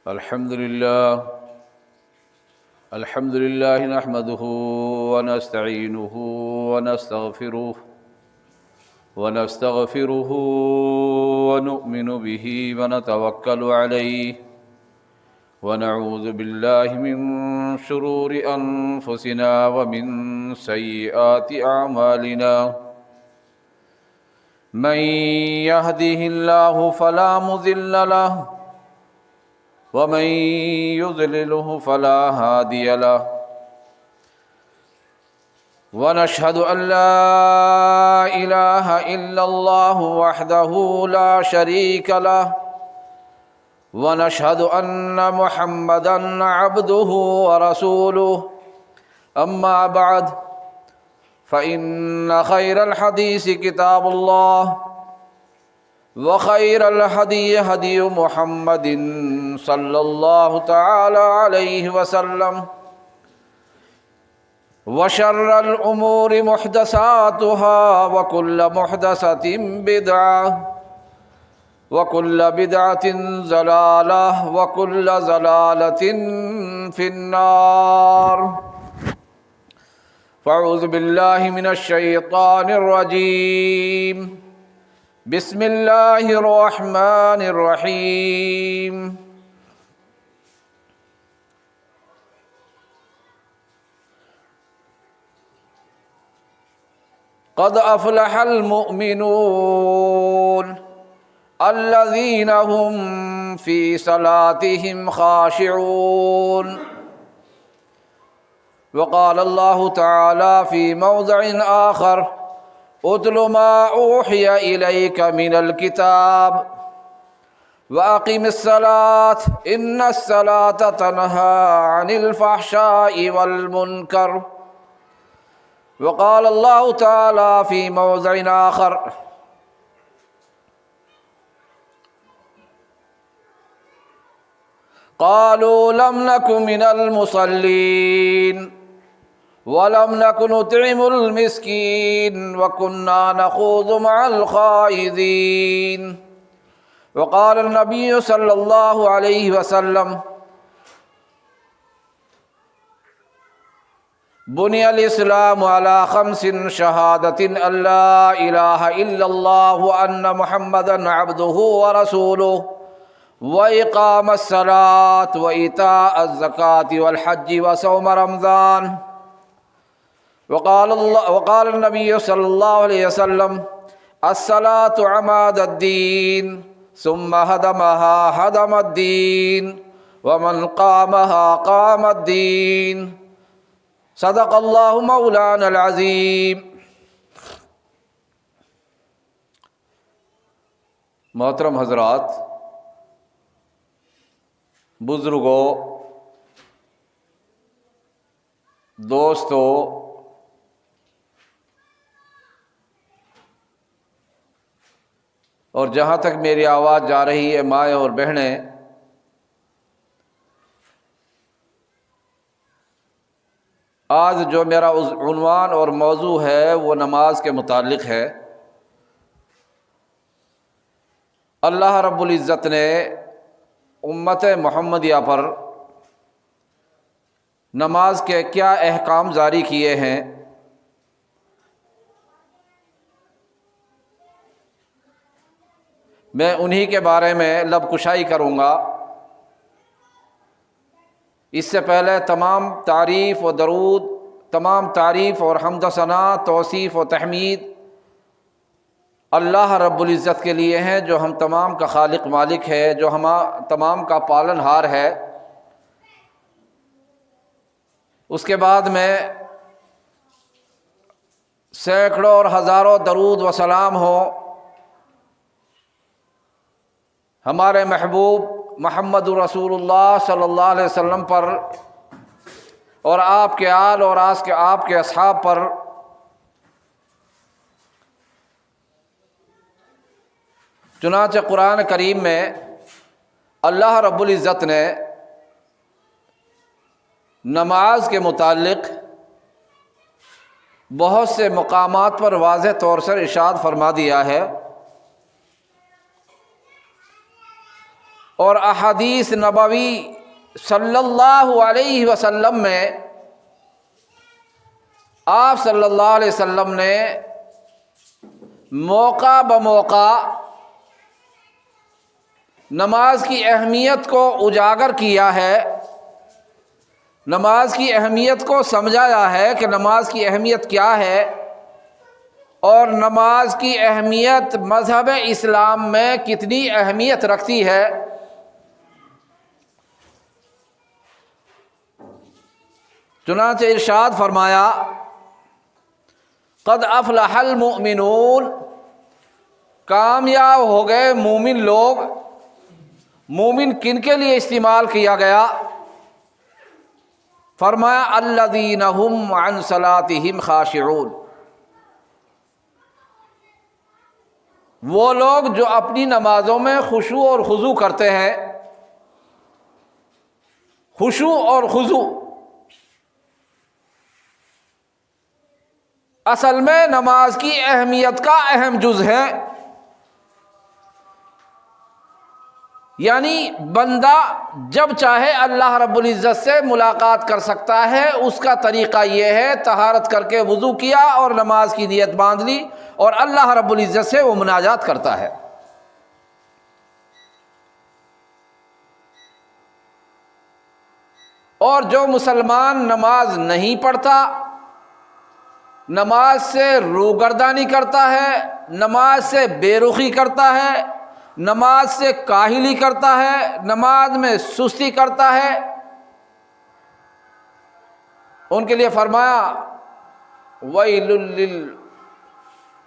الحمد لله نحمده ونستعينه ونستغفره ونؤمن به ونتوكل عليه ونعوذ بالله من شرور أنفسنا ومن سيئات أعمالنا من يهده الله فلا مضل له ومن يضلله فلا هادي له ونشهد أن لا إله إلا الله وحده لا شريك له ونشهد أن محمدًا عبده ورسوله أما بعد فإن خير الحديث كتاب الله وخير الهدي هدي محمد صلى الله تعالى عليه وسلم وشر الأمور محدثاتها وكل محدثة بدعة وكل بدعة ضلالة وكل ضلالة في النار فأعوذ بالله من الشيطان الرجيم بسم الله الرحمن الرحيم قد أفلح المؤمنون الذين هم في صلاتهم خاشعون وقال الله تعالى في موضع آخر اتل ما أوحي إليك من الكتاب وأقم الصلاة إن الصلاة تنهى عن الفحشاء والمنكر وقال الله تعالى في موضع آخر قالوا لم نكن من المصلين ولم نكن نطعم المسكين وكنا نخوض مع الخائضين وقال النبي صلى الله عليه وسلم بني الإسلام على 5 شهادة أن لا إله إلا الله وأن محمدا عبده ورسوله وإقام الصلاة وإيتاء الزكاة والحج وصوم رمضان وقال النبي صلى الله عليه وسلم الصلاة عماد الدين ثم هدمها هدم الدين ومن قامها قام الدين صدق الله مولانا العظيم۔ محترم حضرات، بزرگوں، دوستوں، اور جہاں تک میری آواز جا رہی ہے مائیں اور بہنیں، آج جو میرا عنوان اور موضوع ہے وہ نماز کے متعلق ہے۔ اللہ رب العزت نے امت محمدیہ پر نماز کے کیا احکام جاری کیے ہیں، میں انہی کے بارے میں لب کشائی کروں گا۔ اس سے پہلے تمام تعریف و درود، تمام تعریف اور حمد و ثنا، توصیف و تحمید اللہ رب العزت کے لیے ہیں، جو ہم تمام کا خالق مالک ہے، جو ہم تمام کا پالن ہار ہے۔ اس کے بعد میں سینکڑوں اور ہزاروں درود و سلام ہو ہمارے محبوب محمد رسول اللہ صلی اللہ علیہ وسلم پر اور آپ کے آل اور آپ کے اصحاب پر۔ چنانچہ قرآن کریم میں اللہ رب العزت نے نماز کے متعلق بہت سے مقامات پر واضح طور سے ارشاد فرما دیا ہے۔ اور احادیث نبوی صلی اللہ علیہ وسلم میں آپ صلی اللہ علیہ وسلم نے موقع بموقع نماز کی اہمیت کو اجاگر کیا ہے، نماز کی اہمیت کو سمجھایا ہے کہ نماز کی اہمیت کیا ہے، اور نماز کی اہمیت مذہب اسلام میں کتنی اہمیت رکھتی ہے۔ چنانچہ ارشاد فرمایا قد افلح المؤمنون، کامیاب ہو گئے مومن لوگ۔ مومن کن کے لیے استعمال کیا گیا؟ فرمایا الذین هم عن صلاتهم خاشعون، وہ لوگ جو اپنی نمازوں میں خشوع اور خضوع کرتے ہیں۔ خشوع اور خضوع اصل میں نماز کی اہمیت کا اہم جز ہے، یعنی بندہ جب چاہے اللہ رب العزت سے ملاقات کر سکتا ہے۔ اس کا طریقہ یہ ہے طہارت کر کے وضو کیا اور نماز کی نیت باندھ لی اور اللہ رب العزت سے وہ مناجات کرتا ہے۔ اور جو مسلمان نماز نہیں پڑھتا، نماز سے روگردانی کرتا ہے، نماز سے بے رخی کرتا ہے، نماز سے کاہلی کرتا ہے، نماز میں سستی کرتا ہے، ان کے لیے فرمایا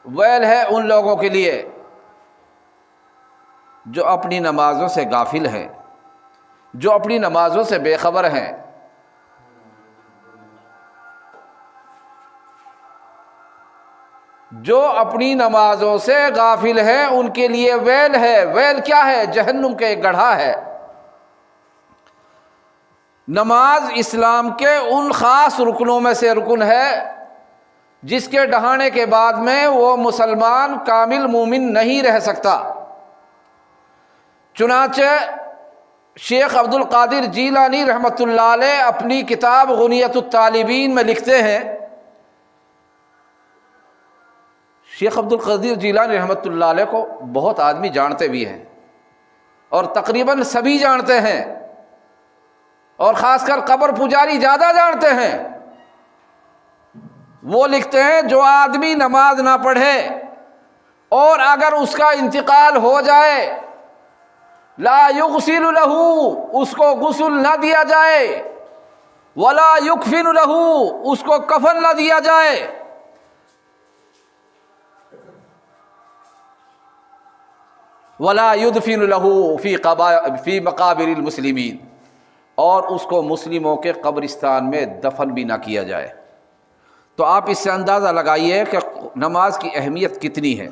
ویل ہے ان لوگوں کے لیے جو اپنی نمازوں سے غافل ہیں، جو اپنی نمازوں سے بے خبر ہیں۔ جو اپنی نمازوں سے غافل ہیں ان کے لیے ویل ہے۔ ویل کیا ہے؟ جہنم کے ایک گڑھا ہے۔ نماز اسلام کے ان خاص رکنوں میں سے رکن ہے جس کے ڈھانے کے بعد میں وہ مسلمان کامل مومن نہیں رہ سکتا۔ چنانچہ شیخ عبد القادر جیلانی رحمۃ اللہ علیہ اپنی کتاب غنیۃ الطالبین میں لکھتے ہیں، شیخ عبد القادر جیلانی رحمۃ اللہ علیہ کو بہت آدمی جانتے بھی ہیں اور تقریباً سبھی جانتے ہیں، اور خاص کر قبر پجاری زیادہ جانتے ہیں۔ وہ لکھتے ہیں جو آدمی نماز نہ پڑھے اور اگر اس کا انتقال ہو جائے لا یغسل لہ، اس کو غسل نہ دیا جائے، ولا یکفن لہ، اس کو کفن نہ دیا جائے، ولا یدفن لہ فی مقابر المسلمین، اور اس کو مسلموں کے قبرستان میں دفن بھی نہ کیا جائے۔ تو آپ اس سے اندازہ لگائیے کہ نماز کی اہمیت کتنی ہے۔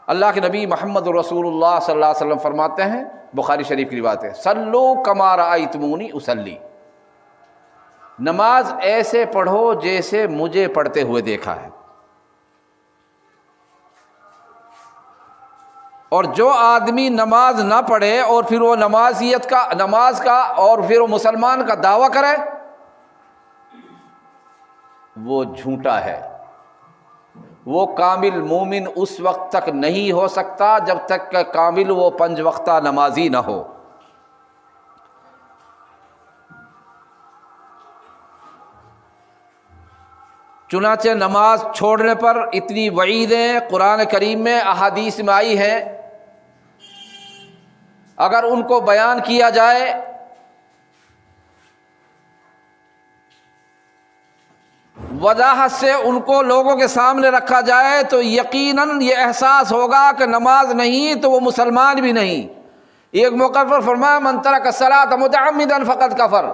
اللہ کے نبی محمد رسول اللہ صلی اللہ علیہ وسلم فرماتے ہیں، بخاری شریف کی روایت ہے، صلو کما رأیتمونی اصلی، نماز ایسے پڑھو جیسے مجھے پڑھتے ہوئے دیکھا ہے۔ اور جو آدمی نماز نہ پڑھے اور پھر وہ نماز کا اور پھر وہ مسلمان کا دعویٰ کرے، وہ جھوٹا ہے۔ وہ کامل مومن اس وقت تک نہیں ہو سکتا جب تک کہ کامل وہ 5 وقتہ نمازی نہ ہو۔ چنانچہ نماز چھوڑنے پر اتنی وعیدیں قرآن کریم میں احادیث میں آئی ہیں، اگر ان کو بیان کیا جائے وضاحت سے، ان کو لوگوں کے سامنے رکھا جائے تو یقیناً یہ احساس ہوگا کہ نماز نہیں تو وہ مسلمان بھی نہیں۔ ایک موقع پر فرمایا من ترک الصلاۃ متعمدا فقد کفر،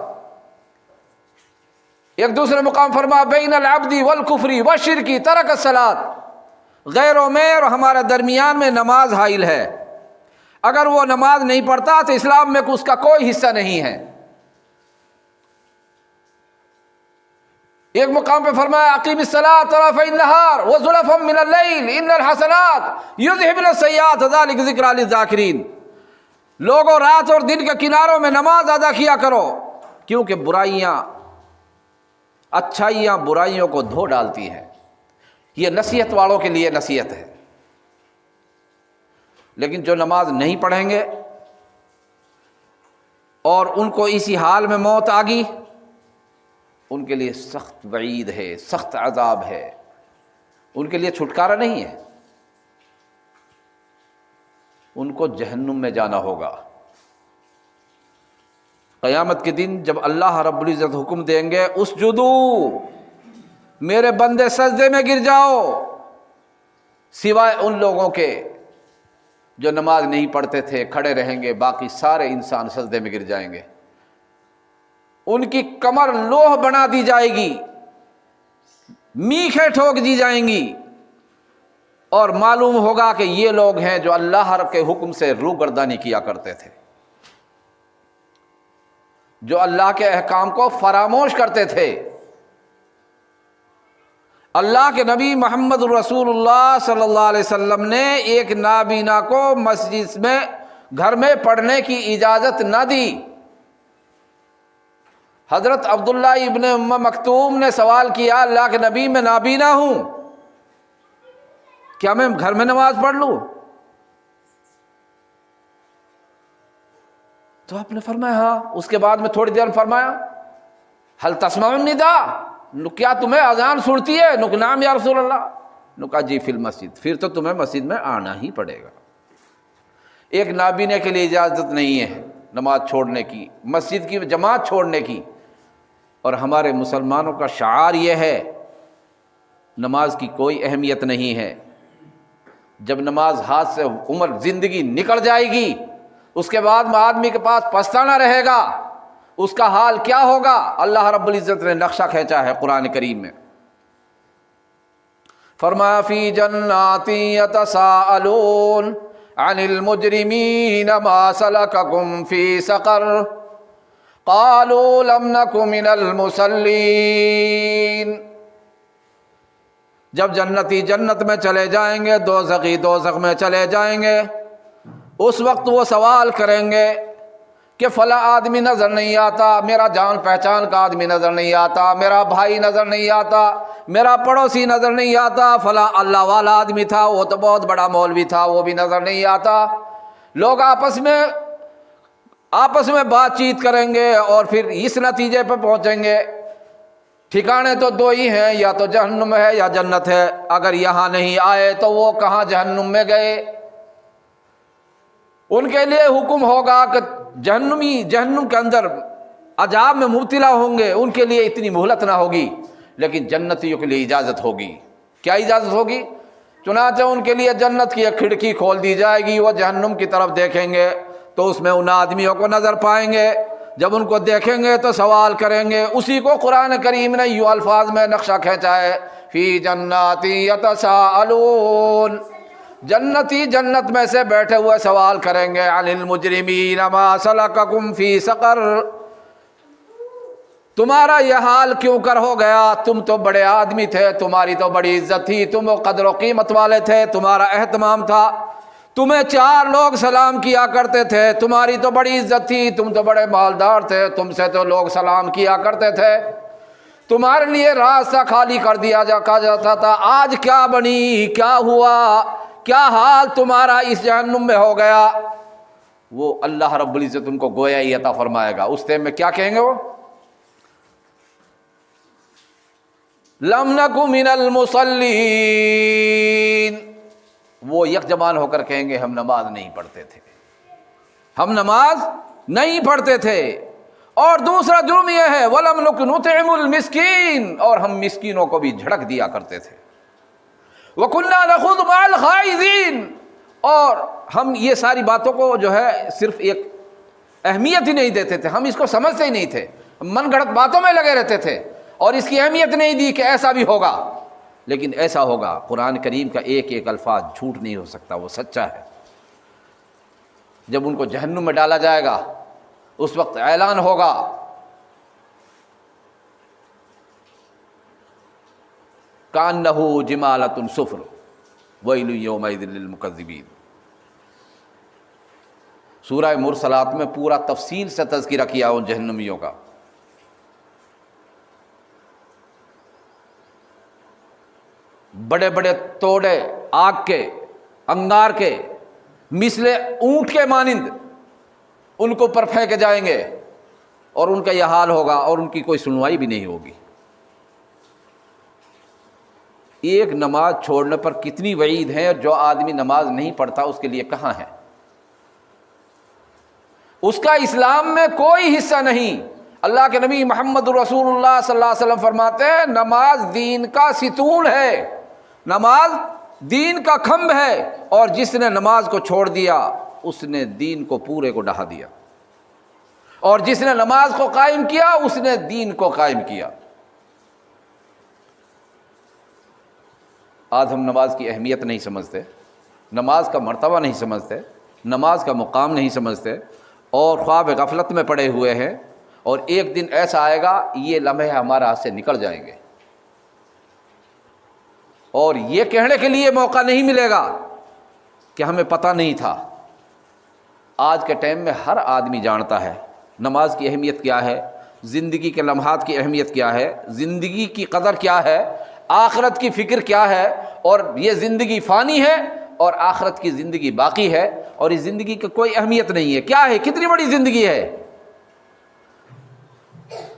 ایک دوسرے مقام فرمایا بین العبد والکفر والشرک ترک الصلاۃ، غیروں میں اور ہمارے درمیان میں نماز حائل ہے، اگر وہ نماز نہیں پڑھتا تو اسلام میں اس کا کوئی حصہ نہیں ہے۔ ایک مقام پہ فرمایا اقیم الصلاۃ طرفی النہار وزلفا من اللیل ان الحسنات یذہبن السیئات ذلک ذکریٰ للذاکرین، لوگوں رات اور دن کے کناروں میں نماز ادا کیا کرو، کیونکہ برائیاں اچھائیاں برائیوں کو دھو ڈالتی ہیں۔ یہ نصیحت والوں کے لیے نصیحت ہے۔ لیکن جو نماز نہیں پڑھیں گے اور ان کو اسی حال میں موت آ گئی، ان کے لیے سخت وعید ہے، سخت عذاب ہے، ان کے لیے چھٹکارا نہیں ہے، ان کو جہنم میں جانا ہوگا۔ قیامت کے دن جب اللہ رب العزت حکم دیں گے اسجدو، میرے بندے سجدے میں گر جاؤ، سوائے ان لوگوں کے جو نماز نہیں پڑھتے تھے کھڑے رہیں گے، باقی سارے انسان سجدے میں گر جائیں گے، ان کی کمر لوح بنا دی جائے گی، میخیں ٹھوک دی جائیں گی، اور معلوم ہوگا کہ یہ لوگ ہیں جو اللہ کے حکم سے روگردانی کیا کرتے تھے، جو اللہ کے احکام کو فراموش کرتے تھے۔ اللہ کے نبی محمد رسول اللہ صلی اللہ علیہ وسلم نے ایک نابینا کو مسجد میں گھر میں پڑھنے کی اجازت نہ دی۔ حضرت عبداللہ ابن ام مکتوم نے سوال کیا، اللہ کے نبی میں نابینا ہوں، کیا میں گھر میں نماز پڑھ لوں؟ تو آپ نے فرمایا ہاں۔ اس کے بعد میں تھوڑی دیر فرمایا حل تسمع النداء، کیا تمہیں اذان سنتی ہے؟ نام یا رسول اللہ، کہا جی فی المسجد، پھر تو تمہیں مسجد میں آنا ہی پڑے گا۔ ایک نابینے کے لیے اجازت نہیں ہے نماز چھوڑنے کی، مسجد کی جماعت چھوڑنے کی، اور ہمارے مسلمانوں کا شعار یہ ہے نماز کی کوئی اہمیت نہیں ہے۔ جب نماز ہاتھ سے عمر زندگی نکل جائے گی، اس کے بعد میں آدمی کے پاس پچھتانا رہے گا، اس کا حال کیا ہوگا؟ اللہ رب العزت نے نقشہ کھینچا ہے قرآن کریم میں، فرمایا فی جنات یتساءلون عن المجرمین ما سلککم فی سقر قالوا لم نک من المصلین۔ جب جنتی جنت میں چلے جائیں گے، دوزخی دوزخ میں چلے جائیں گے، اس وقت وہ سوال کریں گے کہ فلاں آدمی نظر نہیں آتا، میرا جان پہچان کا آدمی نظر نہیں آتا، میرا بھائی نظر نہیں آتا، میرا پڑوسی نظر نہیں آتا، فلاں اللہ والا آدمی تھا، وہ تو بہت بڑا مولوی تھا، وہ بھی نظر نہیں آتا۔ لوگ آپس میں بات چیت کریں گے اور پھر اس نتیجے پہ پہنچیں گے ٹھکانے تو دو ہی ہیں، یا تو جہنم ہے یا جنت ہے، اگر یہاں نہیں آئے تو وہ کہاں جہنم میں گئے۔ ان کے لیے حکم ہوگا کہ جہنم کے اندر عذاب میں مبتلا ہوں گے، ان کے لیے اتنی مہلت نہ ہوگی، لیکن جنتیوں کے لیے اجازت ہوگی۔ کیا اجازت ہوگی؟ چنانچہ ان کے لیے جنت کی ایک کھڑکی کھول دی جائے گی، وہ جہنم کی طرف دیکھیں گے تو اس میں ان آدمیوں کو نظر پائیں گے، جب ان کو دیکھیں گے تو سوال کریں گے۔ اسی کو قرآن کریم نے یوں الفاظ میں نقشہ کھینچا ہے، فی جنات یتساءلون، جنتی جنت میں سے بیٹھے ہوئے سوال کریں گے، عن المجرمین ما سلککم فی سقر، تمہارا یہ حال کیوں کر ہو گیا؟ تم تو بڑے آدمی تھے، تمہاری تو بڑی عزت تھی، تم قدر و قیمت والے تھے، تمہارا اہتمام تھا، تمہیں 4 لوگ سلام کیا کرتے تھے، تمہاری تو بڑی عزت تھی، تم تو بڑے مالدار تھے، تم سے تو لوگ سلام کیا کرتے تھے، تمہارے لیے راستہ خالی کر دیا جاتا تھا، آج کیا بنی؟ کیا ہوا؟ کیا حال تمہارا اس جہنم میں ہو گیا؟ وہ اللہ رب العزت ان کو گویا ہی عطا فرمائے گا۔ اس ٹائم میں کیا کہیں گے؟ وہ لم نک من المصلین، وہ یکجمان ہو کر کہیں گے ہم نماز نہیں پڑھتے تھے، ہم نماز نہیں پڑھتے تھے۔ اور دوسرا جرم یہ ہے وَلَمْ نُكْ نُطْعِمُ الْمِسْكِينَ، اور ہم مسکینوں کو بھی جھڑک دیا کرتے تھے۔ وَكُنَّا نَخُوضُ مَعَ الْخَائِضِينَ، اور ہم یہ ساری باتوں کو جو ہے صرف ایک اہمیت ہی نہیں دیتے تھے، ہم اس کو سمجھتے ہی نہیں تھے، من گھڑت باتوں میں لگے رہتے تھے اور اس کی اہمیت نہیں دی کہ ایسا بھی ہوگا۔ لیکن ایسا ہوگا، قرآن کریم کا ایک ایک الفاظ جھوٹ نہیں ہو سکتا، وہ سچا ہے۔ جب ان کو جہنم میں ڈالا جائے گا اس وقت اعلان ہوگا کأنہ جمالۃ صفر ویل یومئذ للمکذبین، سورہ مرسلات میں پورا تفصیل سے تذکرہ کیا ان جہنمیوں کا۔ بڑے بڑے توڑے آگ کے، انگار کے، مثل اونٹ کے مانند ان کو پر پھینکے جائیں گے، اور ان کا یہ حال ہوگا، اور ان کی کوئی سنوائی بھی نہیں ہوگی۔ ایک نماز چھوڑنے پر کتنی وعید ہے، اور جو آدمی نماز نہیں پڑھتا اس کے لیے کہاں ہے؟ اس کا اسلام میں کوئی حصہ نہیں۔ اللہ کے نبی محمد رسول اللہ صلی اللہ علیہ وسلم فرماتے ہیں نماز دین کا ستون ہے، نماز دین کا کھمب ہے، اور جس نے نماز کو چھوڑ دیا اس نے دین کو پورے کو ڈھا دیا، اور جس نے نماز کو قائم کیا اس نے دین کو قائم کیا۔ آج ہم نماز کی اہمیت نہیں سمجھتے، نماز کا مرتبہ نہیں سمجھتے، نماز کا مقام نہیں سمجھتے، اور خواب غفلت میں پڑے ہوئے ہیں، اور ایک دن ایسا آئے گا یہ لمحے ہمارے ہاتھ سے نکل جائیں گے، اور یہ کہنے کے لیے موقع نہیں ملے گا کہ ہمیں پتہ نہیں تھا۔ آج کے ٹائم میں ہر آدمی جانتا ہے نماز کی اہمیت کیا ہے، زندگی کے لمحات کی اہمیت کیا ہے، زندگی کی قدر کیا ہے، آخرت کی فکر کیا ہے، اور یہ زندگی فانی ہے اور آخرت کی زندگی باقی ہے، اور اس زندگی کی کوئی اہمیت نہیں ہے۔ کیا ہے؟ کتنی بڑی زندگی ہے۔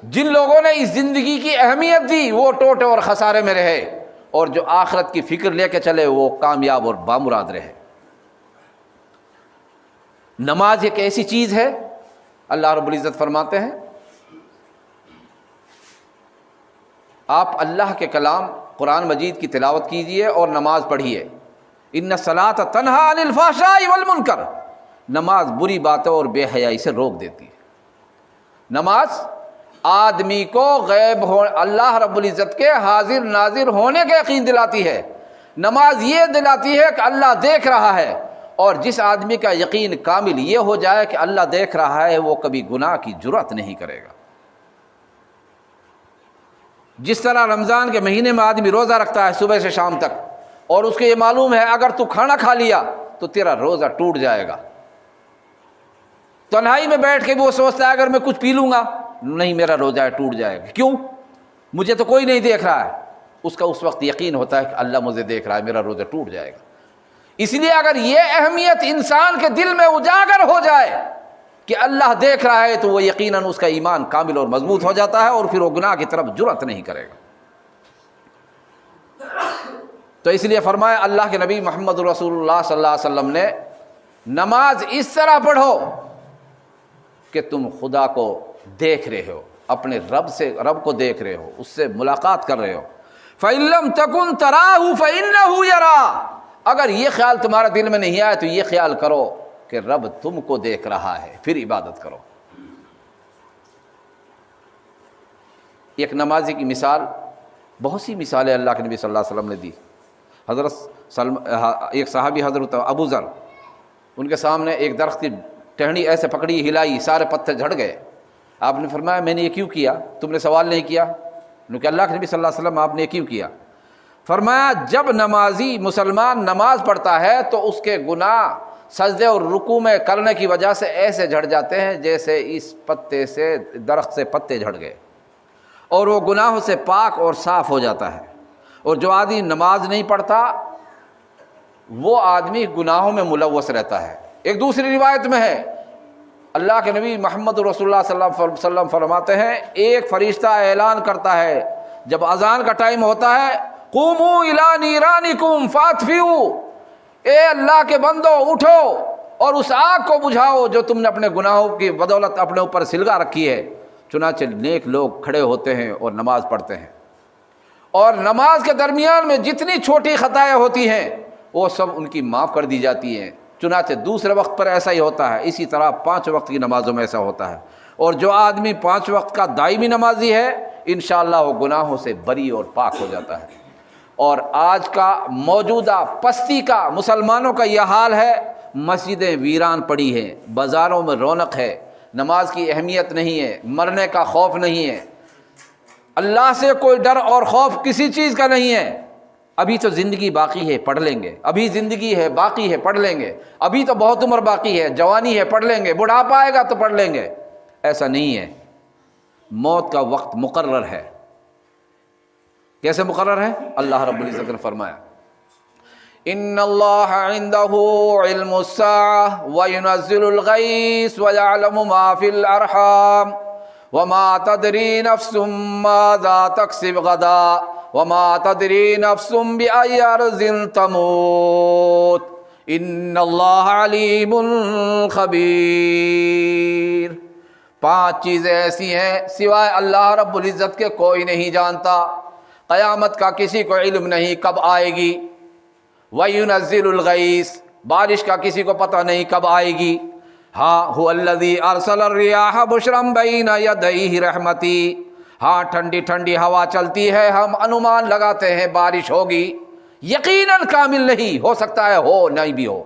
جن لوگوں نے اس زندگی کی اہمیت دی وہ ٹوٹے اور خسارے میں رہے، اور جو آخرت کی فکر لے کے چلے وہ کامیاب اور بامراد رہے۔ نماز ایک ایسی چیز ہے، اللہ رب العزت فرماتے ہیں آپ اللہ کے کلام قرآن مجید کی تلاوت کیجئے اور نماز پڑھیے۔ ان الصلاۃ تنہی عن الفحشاء والمنکر، نماز بری باتوں اور بے حیائی سے روک دیتی ہے۔ نماز آدمی کو غیب اللہ رب العزت کے حاضر ناظر ہونے کا یقین دلاتی ہے۔ نماز یہ دلاتی ہے کہ اللہ دیکھ رہا ہے، اور جس آدمی کا یقین کامل یہ ہو جائے کہ اللہ دیکھ رہا ہے وہ کبھی گناہ کی جرأت نہیں کرے گا۔ جس طرح رمضان کے مہینے میں آدمی روزہ رکھتا ہے صبح سے شام تک، اور اس کو یہ معلوم ہے اگر تو کھانا کھا لیا تو تیرا روزہ ٹوٹ جائے گا، تنہائی میں بیٹھ کے بھی وہ سوچتا ہے اگر میں کچھ پی لوں گا نہیں میرا روزہ ٹوٹ جائے گا، کیوں؟ مجھے تو کوئی نہیں دیکھ رہا ہے۔ اس کا اس وقت یقین ہوتا ہے کہ اللہ مجھے دیکھ رہا ہے، میرا روزہ ٹوٹ جائے گا۔ اس لیے اگر یہ اہمیت انسان کے دل میں اجاگر ہو جائے کہ اللہ دیکھ رہا ہے تو وہ یقیناً اس کا ایمان کامل اور مضبوط ہو جاتا ہے، اور پھر وہ گناہ کی طرف جرأت نہیں کرے گا۔ تو اس لیے فرمایا اللہ کے نبی محمد رسول اللہ صلی اللہ علیہ وسلم نے نماز اس طرح پڑھو کہ تم خدا کو دیکھ رہے ہو، اپنے رب کو دیکھ رہے ہو، اس سے ملاقات کر رہے ہو۔ فَإِن لَّمْ تَكُن تَرَاهُ فَإِنَّهُ يَرَاكَ، اگر یہ خیال تمہارے دل میں نہیں آئے تو یہ خیال کرو کہ رب تم کو دیکھ رہا ہے، پھر عبادت کرو۔ ایک نمازی کی مثال، بہت سی مثالیں اللہ کے نبی صلی اللہ علیہ وسلم نے دی۔ ایک صحابی حضرت ابو ذر، ان کے سامنے ایک درخت کی ٹہنی ایسے پکڑی، ہلائی، سارے پتے جھڑ گئے۔ آپ نے فرمایا میں نے یہ کیوں کیا؟ تم نے سوال نہیں کیا؟ کہ اللہ کے نبی صلی اللہ علیہ وسلم آپ نے یہ کیوں کیا؟ فرمایا جب نمازی مسلمان نماز پڑھتا ہے تو اس کے گناہ سجدے اور رکوع میں کرنے کی وجہ سے ایسے جھڑ جاتے ہیں جیسے اس پتے سے، درخت سے پتے جھڑ گئے، اور وہ گناہوں سے پاک اور صاف ہو جاتا ہے۔ اور جو آدمی نماز نہیں پڑھتا وہ آدمی گناہوں میں ملوث رہتا ہے۔ ایک دوسری روایت میں ہے اللہ کے نبی محمد رسول اللہ صلی اللہ علیہ وسلم فرماتے ہیں ایک فرشتہ اعلان کرتا ہے جب اذان کا ٹائم ہوتا ہے، قوموا الی نیرانکم فاطفئوا، اے اللہ کے بندو اٹھو اور اس آگ کو بجھاؤ جو تم نے اپنے گناہوں کی بدولت اپنے اوپر سلگا رکھی ہے۔ چنانچہ نیک لوگ کھڑے ہوتے ہیں اور نماز پڑھتے ہیں، اور نماز کے درمیان میں جتنی چھوٹی خطائیں ہوتی ہیں وہ سب ان کی معاف کر دی جاتی ہیں۔ چنانچہ دوسرے وقت پر ایسا ہی ہوتا ہے، اسی طرح 5 وقت کی نمازوں میں ایسا ہوتا ہے۔ اور جو آدمی 5 وقت کا دائمی نمازی ہے انشاءاللہ وہ گناہوں سے بری اور پاک ہو جاتا ہے۔ اور آج کا موجودہ پستی کا مسلمانوں کا یہ حال ہے، مسجدیں ویران پڑی ہیں، بازاروں میں رونق ہے، نماز کی اہمیت نہیں ہے، مرنے کا خوف نہیں ہے، اللہ سے کوئی ڈر اور خوف کسی چیز کا نہیں ہے۔ ابھی تو زندگی باقی ہے پڑھ لیں گے، ابھی زندگی ہے باقی ہے پڑھ لیں گے، ابھی تو بہت عمر باقی ہے، جوانی ہے پڑھ لیں گے، بڑھاپا آئے گا تو پڑھ لیں گے۔ ایسا نہیں ہے، موت کا وقت مقرر ہے۔ کیسے مقرر ہے؟ اللہ رب العزت نے فرمایا ان اللہ عنده علم الساعة وينزل الغيث ويعلم ما في الارحام وما تدري نفس ماذا تكسب غدا وما تدري نفس بأي أرض تموت ان اللہ علیم خبیر۔ 5 چیزیں ایسی ہیں سوائے اللہ رب العزت کے کوئی نہیں جانتا۔ قیامت کا کسی کو علم نہیں کب آئے گی، وَيُنَزِّلُ الْغَيْثَ بارش کا کسی کو پتہ نہیں کب آئے گی۔ ہاں هُوَ الَّذِي أَرْسَلَ الرِّيَاحَ بُشْرًا بَيْنَ يَدَيْهِ رَحْمَتِهِ ہاں ٹھنڈی ٹھنڈی ہوا چلتی ہے، ہم انومان لگاتے ہیں بارش ہوگی، یقیناً کامل نہیں ہو سکتا ہے ہو نہیں بھی ہو۔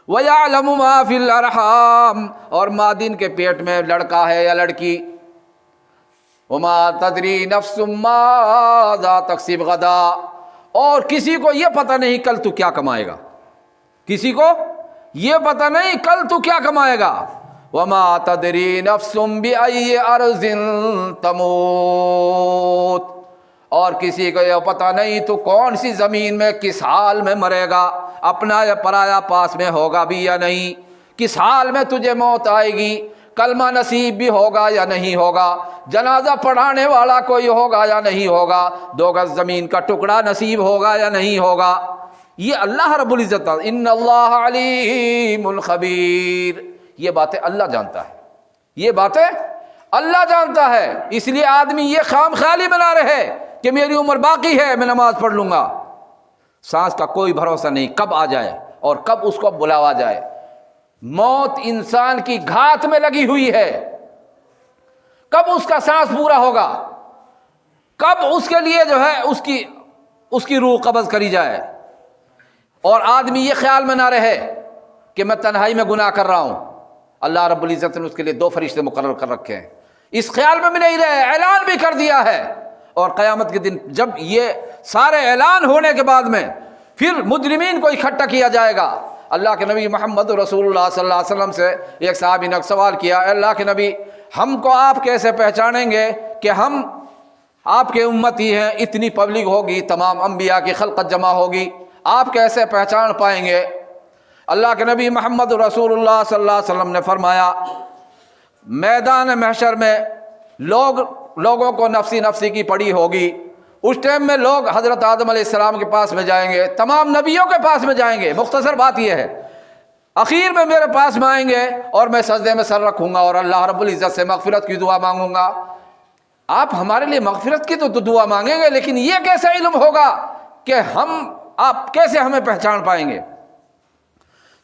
وَيَعْلَمُ مَا فِي الْأَرْحَامِ اور مادین کے پیٹ میں لڑکا ہے یا لڑکی۔ وَمَا تَدْرِي نَفْسٌ مَاذَا تَكْسِبُ غَدًا اور کسی کو یہ پتہ نہیں کل تو کیا کمائے گا، کسی کو یہ پتہ نہیں کل تو کیا کمائے گا۔ وَمَا تَدْرِي نَفْسٌ بِأَيِّ أَرْضٍ تَمُوتُ اور کسی کو یہ پتہ نہیں تو کون سی زمین میں کس حال میں مرے گا، اپنا یا پرایا پاس میں ہوگا بھی یا نہیں، کس حال میں تجھے موت آئے گی، کلمہ نصیب بھی ہوگا یا نہیں ہوگا، جنازہ پڑھانے والا کوئی ہوگا یا نہیں ہوگا، 2 گز زمین کا ٹکڑا نصیب ہوگا یا نہیں ہوگا۔ یہ اللہ رب العزت ان اللہ علیم خبیر، یہ باتیں اللہ جانتا ہے، یہ باتیں اللہ جانتا ہے۔ اس لیے آدمی یہ خام خیالی بنا رہے کہ میری عمر باقی ہے میں نماز پڑھ لوں گا، سانس کا کوئی بھروسہ نہیں کب آ جائے اور کب اس کو بلاوا جائے۔ موت انسان کی گھات میں لگی ہوئی ہے، کب اس کا سانس پورا ہوگا، کب اس کے لیے جو ہے اس کی روح قبض کری جائے۔ اور آدمی یہ خیال میں نہ رہے کہ میں تنہائی میں گناہ کر رہا ہوں، اللہ رب العزت نے اس کے لیے 2 فرشتے مقرر کر رکھے ہیں، اس خیال میں بھی نہیں رہے، اعلان بھی کر دیا ہے۔ اور قیامت کے دن جب یہ سارے اعلان ہونے کے بعد میں پھر مجرمین کو اکٹھا کیا جائے گا۔ اللہ کے نبی محمد رسول اللہ صلی اللہ علیہ وسلم سے ایک صحابی نے سوال کیا، اے اللہ کے نبی ہم کو آپ کیسے پہچانیں گے کہ ہم آپ کے امتی ہیں، اتنی پبلک ہوگی، تمام انبیاء کی خلقت جمع ہوگی، آپ کیسے پہچان پائیں گے؟ اللہ کے نبی محمد رسول اللہ صلی اللہ علیہ وسلم نے فرمایا میدان محشر میں لوگوں کو نفسی نفسی کی پڑی ہوگی، اس ٹائم میں لوگ حضرت آدم علیہ السلام کے پاس میں جائیں گے، تمام نبیوں کے پاس میں جائیں گے، مختصر بات یہ ہے، اخیر میں میرے پاس میں آئیں گے اور میں سجدے میں سر رکھوں گا اور اللہ رب العزت سے مغفرت کی دعا مانگوں گا۔ آپ ہمارے لیے مغفرت کی تو دعا مانگیں گے، لیکن یہ کیسا علم ہوگا کہ آپ کیسے ہمیں پہچان پائیں گے؟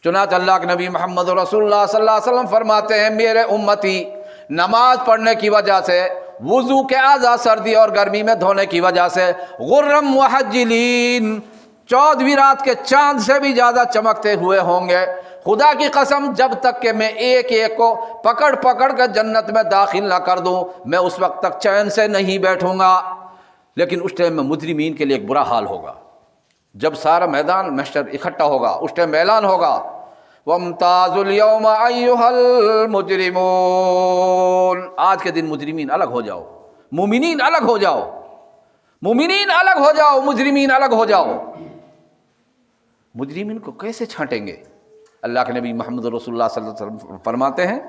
چنانچہ اللہ کے نبی محمد رسول اللہ صلی اللہ علیہ وسلم فرماتے ہیں میرے امتی نماز پڑھنے کی وجہ سے، وضو کے اعضاء سردی اور گرمی میں دھونے کی وجہ سے، غرم محجلین 14ویں رات کے چاند سے بھی زیادہ چمکتے ہوئے ہوں گے۔ خدا کی قسم جب تک کہ میں ایک ایک کو پکڑ کر جنت میں داخل نہ کر دوں میں اس وقت تک چین سے نہیں بیٹھوں گا۔ لیکن اس ٹائم میں مجرمین کے لیے ایک برا حال ہوگا، جب سارا میدان محشر اکٹھا ہوگا اس ٹائم اعلان ہوگا وَامْتَازُوا الْيَوْمَ أَيُّهَا الْمُجْرِمُونَ آج کے دن مجرمین الگ ہو جاؤ، مومنین الگ ہو جاؤ، مومنین الگ ہو جاؤ، مجرمین الگ ہو جاؤ۔ مجرمین کو کیسے چھانٹیں گے؟ اللہ کے نبی محمد رسول اللہ صلی اللہ علیہ وسلم فرماتے ہیں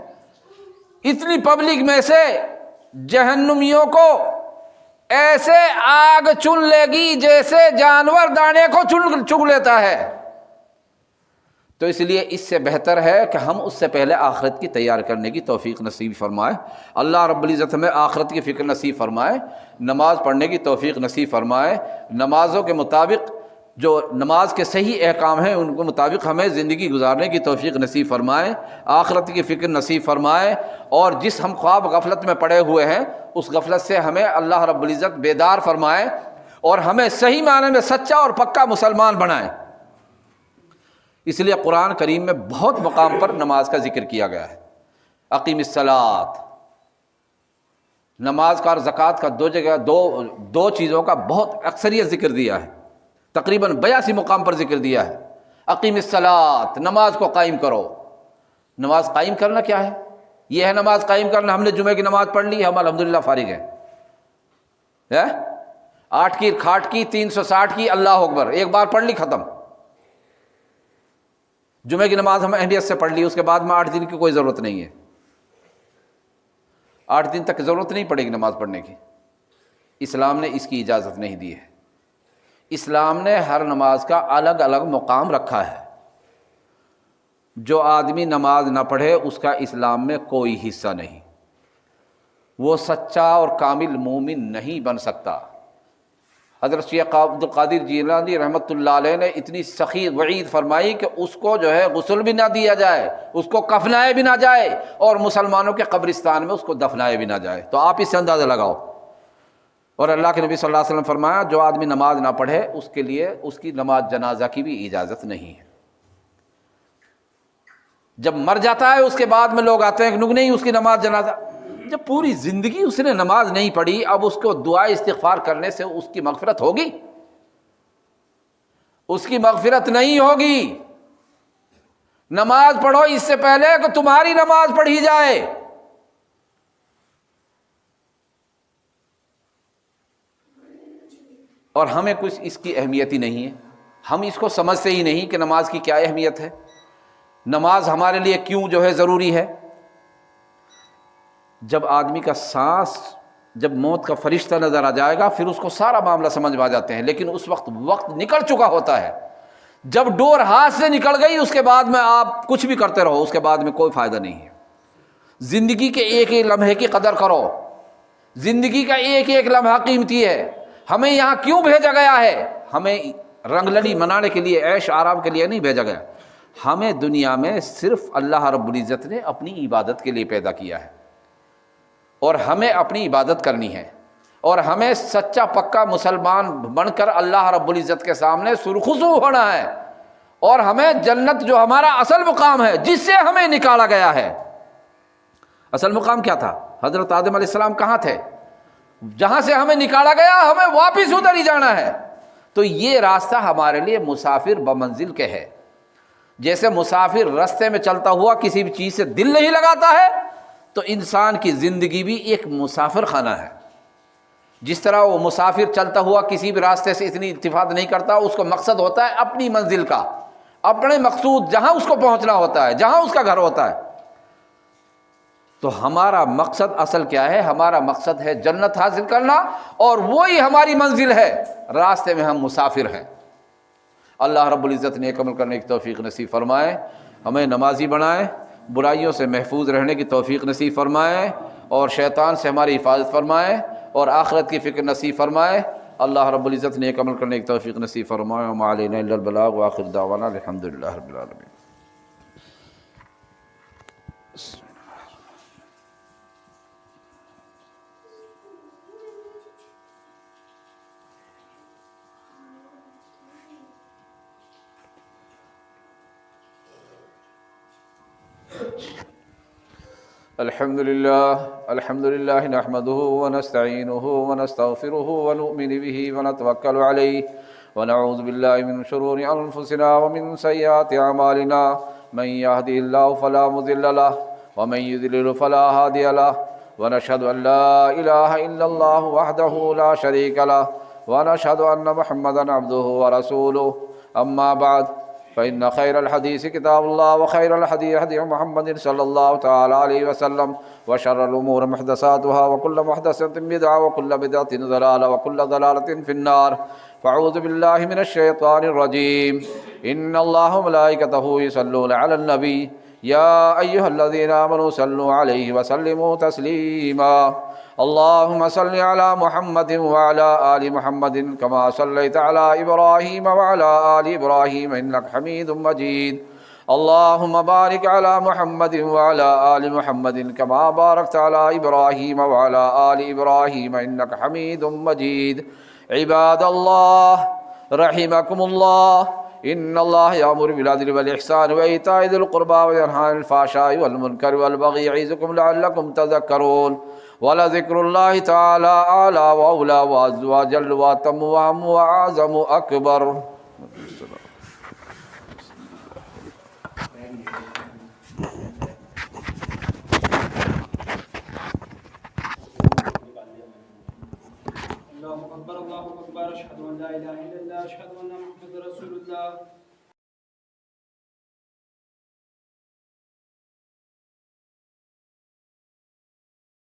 اتنی پبلک میں سے جہنمیوں کو ایسے آگ چن لے گی جیسے جانور دانے کو چگ لیتا ہے۔ تو اس لیے اس سے بہتر ہے کہ ہم اس سے پہلے آخرت کی تیار کرنے کی توفیق نصیب فرمائے۔ اللہ رب العزت ہمیں آخرت کی فکر نصیب فرمائے، نماز پڑھنے کی توفیق نصیب فرمائے، نمازوں کے مطابق جو نماز کے صحیح احکام ہیں ان کے مطابق ہمیں زندگی گزارنے کی توفیق نصیب فرمائے، آخرت کی فکر نصیب فرمائے، اور جس ہم خواب غفلت میں پڑے ہوئے ہیں اس غفلت سے ہمیں اللہ رب العزت بیدار فرمائے اور ہمیں صحیح معنی میں سچا اور پکا مسلمان بنائے۔ اس لیے قرآن کریم میں بہت مقام پر نماز کا ذکر کیا گیا ہے۔ اقیم الصلاۃ، نماز کا اور زکوٰۃ کا 2 جگہ 2 چیزوں کا بہت اکثریت ذکر دیا ہے۔ تقریباً 82 مقام پر ذکر دیا ہے۔ اقیم الصلاۃ، نماز کو قائم کرو۔ نماز قائم کرنا کیا ہے؟ یہ ہے نماز قائم کرنا۔ ہم نے جمعے کی نماز پڑھ لی، ہم الحمدللہ فارغ ہیں۔ 8 کی کھاٹ کی، 360 کی، اللہ اکبر، ایک بار پڑھ لی، ختم۔ جمعے کی نماز ہم اہمیت سے پڑھ لی، اس کے بعد میں 8 دن کی کوئی ضرورت نہیں ہے۔ 8 دن تک ضرورت نہیں پڑے گی نماز پڑھنے کی۔ اسلام نے اس کی اجازت نہیں دی ہے۔ اسلام نے ہر نماز کا الگ الگ مقام رکھا ہے۔ جو آدمی نماز نہ پڑھے اس کا اسلام میں کوئی حصہ نہیں، وہ سچا اور کامل مومن نہیں بن سکتا۔ حضرت شیخ عبد القادر جیلانی رحمۃ اللہ علیہ نے اتنی سخت وعید فرمائی کہ اس کو جو ہے غسل بھی نہ دیا جائے، اس کو کفنائے بھی نہ جائے، اور مسلمانوں کے قبرستان میں اس کو دفنائے بھی نہ جائے۔ تو آپ اس سے اندازہ لگاؤ۔ اور اللہ کے نبی صلی اللہ علیہ وسلم فرمایا جو آدمی نماز نہ پڑھے اس کے لیے اس کی نماز جنازہ کی بھی اجازت نہیں ہے۔ جب مر جاتا ہے اس کے بعد میں لوگ آتے ہیں کہ نہیں اس کی نماز جنازہ، جب پوری زندگی اس نے نماز نہیں پڑھی، اب اس کو دعا استغفار کرنے سے اس کی مغفرت ہوگی؟ اس کی مغفرت نہیں ہوگی۔ نماز پڑھو اس سے پہلے کہ تمہاری نماز پڑھی جائے۔ اور ہمیں کچھ اس کی اہمیت ہی نہیں ہے، ہم اس کو سمجھتے ہی نہیں کہ نماز کی کیا اہمیت ہے، نماز ہمارے لیے کیوں جو ہے ضروری ہے۔ جب آدمی کا سانس، جب موت کا فرشتہ نظر آ جائے گا پھر اس کو سارا معاملہ سمجھ میں آ جاتے ہیں، لیکن اس وقت نکل چکا ہوتا ہے۔ جب ڈور ہاتھ سے نکل گئی اس کے بعد میں آپ کچھ بھی کرتے رہو، اس کے بعد میں کوئی فائدہ نہیں ہے۔ زندگی کے ایک ایک لمحے کی قدر کرو، زندگی کا ایک ایک لمحہ قیمتی ہے۔ ہمیں یہاں کیوں بھیجا گیا ہے؟ ہمیں رنگ لڑی منانے کے لیے، عیش آرام کے لیے نہیں بھیجا گیا۔ ہمیں دنیا میں صرف اللہ رب العزت نے اپنی عبادت کے لیے پیدا کیا ہے، اور ہمیں اپنی عبادت کرنی ہے، اور ہمیں سچا پکا مسلمان بن کر اللہ رب العزت کے سامنے سرخرو ہونا ہے، اور ہمیں جنت جو ہمارا اصل مقام ہے جس سے ہمیں نکالا گیا ہے۔ اصل مقام کیا تھا؟ حضرت آدم علیہ السلام کہاں تھے؟ جہاں سے ہمیں نکالا گیا ہمیں واپس ادھر ہی جانا ہے۔ تو یہ راستہ ہمارے لیے مسافر بمنزل کے ہے۔ جیسے مسافر راستے میں چلتا ہوا کسی بھی چیز سے دل نہیں لگاتا ہے، تو انسان کی زندگی بھی ایک مسافر خانہ ہے۔ جس طرح وہ مسافر چلتا ہوا کسی بھی راستے سے اتنی اتفاق نہیں کرتا، اس کو مقصد ہوتا ہے اپنی منزل کا، اپنے مقصود جہاں اس کو پہنچنا ہوتا ہے، جہاں اس کا گھر ہوتا ہے۔ تو ہمارا مقصد اصل کیا ہے؟ ہمارا مقصد ہے جنت حاصل کرنا، اور وہی ہماری منزل ہے، راستے میں ہم مسافر ہیں۔ اللہ رب العزت نے عمل کرنے کی توفیق نصیب فرمائے، ہمیں نمازی بنائے، برائیوں سے محفوظ رہنے کی توفیق نصیب فرمائے، اور شیطان سے ہماری حفاظت فرمائے، اور آخرت کی فکر نصیب فرمائے۔ اللہ رب العزت نے عمل کرنے کی توفیق نصیب فرمائے۔ وما علینا الا البلاغ، وآخر دعوانا الحمدللہ رب العالمین۔ الحمد لله نحمده ونستعينه ونستغفره ونؤمن به ونتوكل عليه ونعوذ بالله من شرور أنفسنا ومن سيئات أعمالنا، من يهده الله فلا مضل له ومن يضلل فلا هادي له، ونشهد أن لا إله إلا الله وحده لا شريك له، ونشهد أن محمدا عبده ورسوله، أما بعد فإن خير الحديث كتاب الله، وخير الهدي هدي محمد صلى الله تعالى عليه وسلم، وشر الأمور محدثاتها، وكل محدثة بدعة، وكل بدعة ضلالة، وكل ضلالة في النار۔ فأعوذ بالله من الشيطان الرجيم۔ إن الله وملائكته يصلون على النبي يا أيها الذين آمنوا صلوا عليه وسلموا تسليما۔ اللهم صل على محمد وعلى آل محمد كما صليت على إبراهيم وعلى آل إبراهيم إنك حميد مجيد۔ اللهم بارك على محمد وعلى آل محمد كما باركت على إبراهيم وعلى آل إبراهيم إنك حميد مجيد۔ عباد الله رحمكم الله، ان اللہ یامر بالعدل والاحسان وایتاء ذی القربى وینہی عن الفحشاء والمنکر والبغی یعظکم لعلکم تذکرون ولذکر اللہ تعالی اعلی واولی واعز واجل واتم واعم واعظم اکبر. اللہ اکبر اشہد ان لا الہ الا اللہ اشہد ان محمد رسول اللہ.